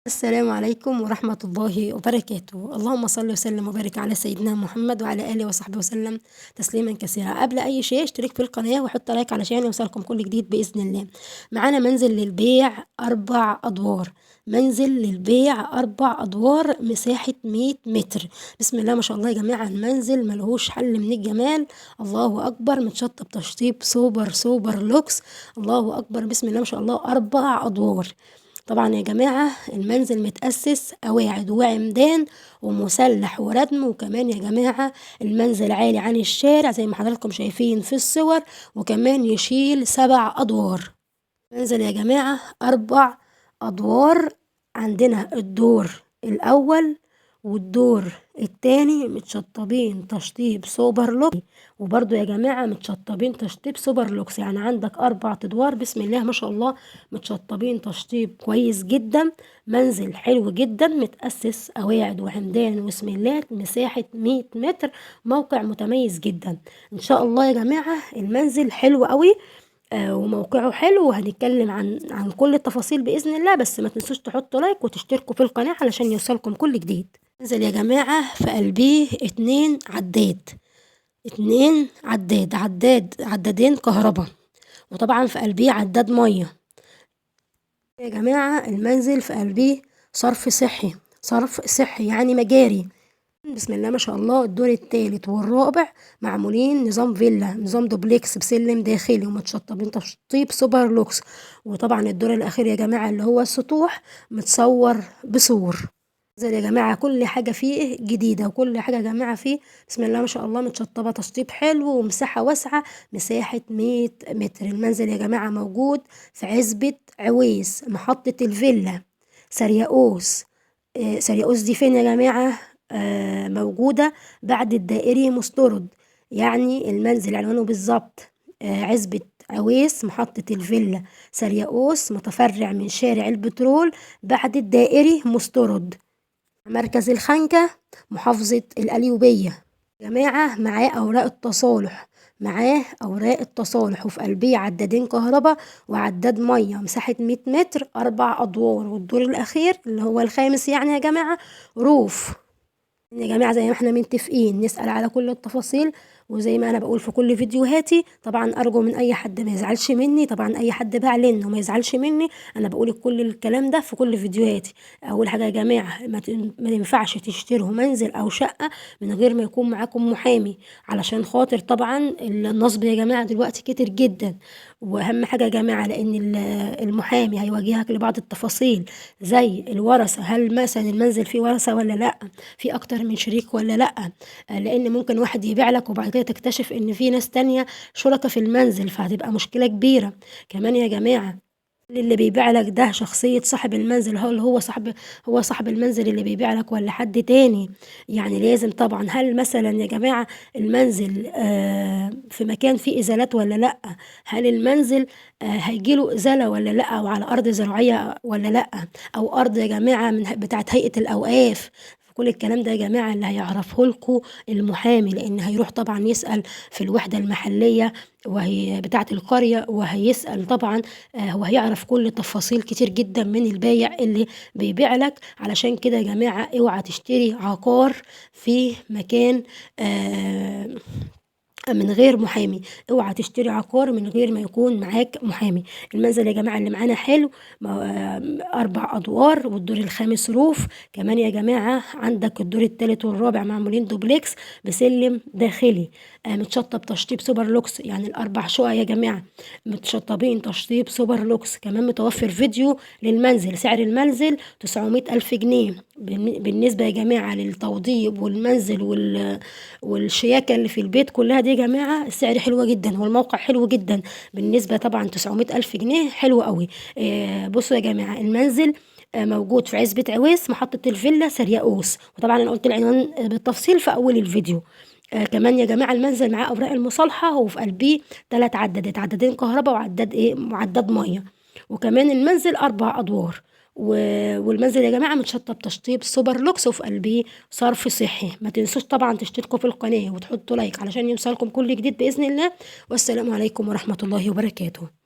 السلام عليكم ورحمة الله وبركاته. اللهم صل وسلم وبارك على سيدنا محمد وعلى آله وصحبه وسلم تسليما كثيرا. قبل أي شيء اشترك في القناة وحط لايك علشان يوصلكم كل جديد بإذن الله. معانا منزل للبيع 4 أدوار، منزل للبيع 4 أدوار، مساحة 100 متر. بسم الله ما شاء الله يا جماعة، المنزل ملهوش حل من الجمال. الله أكبر، متشطب تشطيب سوبر لوكس. الله أكبر، بسم الله ما شاء الله، 4 أدوار. طبعا يا جماعة المنزل متأسس قواعد وعمدان ومسلح وردم، وكمان يا جماعة المنزل عالي عن الشارع زي ما حضراتكم شايفين في الصور، وكمان يشيل 7 أدوار. منزل يا جماعة 4 أدوار. عندنا الدور الأول والدور التاني متشطبين تشطيب سوبر لوكس، وبرضو يا جماعة متشطبين تشطيب سوبر لوكس. يعني عندك 4 أدوار بسم الله ما شاء الله، متشطبين تشطيب كويس جدا. منزل حلو جدا، متأسس قواعد وعمدان وبسم الله، مساحة 100 متر، موقع متميز جدا. إن شاء الله يا جماعة المنزل حلو قوي وموقعه حلو، وهنتكلم عن كل التفاصيل بإذن الله. بس ما تنسوش تحطوا لايك وتشتركوا في القناة علشان يوصلكم كل جديد. انزل يا جماعة في قلبيه 2 عداد، 2 عدادين كهرباء، وطبعا في قلبيه عداد مية. يا جماعة المنزل في قلبيه صرف صحي يعني مجاري. بسم الله ما شاء الله، الدور الثالث والرابع معمولين نظام فيلا، نظام دوبلكس بسلم داخلي ومتشطبين تشطيب سوبر لوكس. وطبعا الدور الاخير يا جماعه اللي هو السطوح متصور بسور. زي يا جماعه كل حاجه فيه جديده، وكل حاجه يا جماعه فيه بسم الله ما شاء الله متشطبه تشطيب حلو، ومساحه واسعه، مساحه 100 متر. المنزل يا جماعه موجود في عزبه عويس، محطه الفيلا سرياقوس. سرياقوس دي فين يا جماعه؟ موجودة بعد الدائري مسترد. يعني المنزل عنوانه بالظبط عزبة عويس، محطة الفيلا سرياقوس، متفرع من شارع البترول بعد الدائري مسترد، مركز الخنكة، محافظة القليوبية. جماعة معاه أوراق التصالح، وفي قلبيه عدادين كهرباء وعداد مية، مساحة 100 متر، 4 أدوار، والدور الأخير اللي هو الخامس يعني يا جماعة روف. يا جماعة زي ما احنا متفقين نسأل على كل التفاصيل، وزي ما انا بقول في كل فيديوهاتي. طبعا ارجو من اي حد ما يزعلش مني، طبعا اي حد بعلن وما يزعلش مني، انا بقول كل الكلام ده في كل فيديوهاتي. اول حاجة يا جماعة ما ينفعش تشتروا منزل او شقة من غير ما يكون معاكم محامي، علشان خاطر طبعا النصب يا جماعة دلوقتي كتير جدا. واهم حاجة يا جماعة، لان المحامي هيواجهك لبعض التفاصيل زي الورثة، هل مثلا المنزل فيه ورثة ولا لا، في اكتر من شريك ولا لا، لان ممكن واحد يبيع لك وبعد كده تكتشف ان في ناس تانية شركة في المنزل، فهتبقى مشكلة كبيرة. كمان يا جماعة اللي بيبيع لك ده شخصية صاحب المنزل، هو صاحب المنزل اللي بيبيع لك ولا حد تاني. يعني لازم طبعا، هل مثلا يا جماعة المنزل في مكان فيه إزالات ولا لأ، هل المنزل هيجيله إزالة ولا لأ، أو على أرض زراعية ولا لأ، أو أرض يا جماعة من بتاعت هيئة الأوقاف. كل الكلام ده يا جماعة اللي هيعرفه لكم المحامي، لأن هيروح طبعا يسأل في الوحدة المحلية وهي بتاعة القرية، وهيسأل طبعا وهيعرف كل تفاصيل كتير جدا من البايع اللي بيبيع لك. علشان كده يا جماعة اوعى تشتري عقار في مكان من غير محامي، اوعى تشتري عقار من غير ما يكون معاك محامي. المنزل يا جماعة اللي معانا حلو، 4 أدوار، والدور الخامس روف. كمان يا جماعة عندك الدور التالت والرابع معمولين دوبلكس بسلم داخلي، متشطب تشطيب سوبر لوكس. يعني ال4 شقق يا جماعة متشطبين تشطيب سوبر لوكس. كمان متوفر فيديو للمنزل، سعر المنزل 900 ألف جنيه. بالنسبة يا جماعة للتوضيب والمنزل والشياكة اللي في البيت كلها دي يا جماعة السعر حلوة جدا، والموقع حلو جدا. بالنسبة طبعا 900 ألف جنيه حلو قوي. بصوا يا جماعة المنزل موجود في عزبة عويس، محطة الفيلا سرياقوس، وطبعا انا قلت العنوان بالتفصيل في اول الفيديو. كمان يا جماعة المنزل معاه اوراق المصالحة، وفي قلبيه 3 عدادين كهرباء وعداد مية. وكمان المنزل 4 ادوار، والمنزل يا جماعة متشطب تشطيب سوبر لوكس، وفي قلبيه صرف صحي. ما تنسوش طبعا تشتركوا في القناة وتحطوا لايك علشان يوصلكم كل جديد بإذن الله. والسلام عليكم ورحمة الله وبركاته.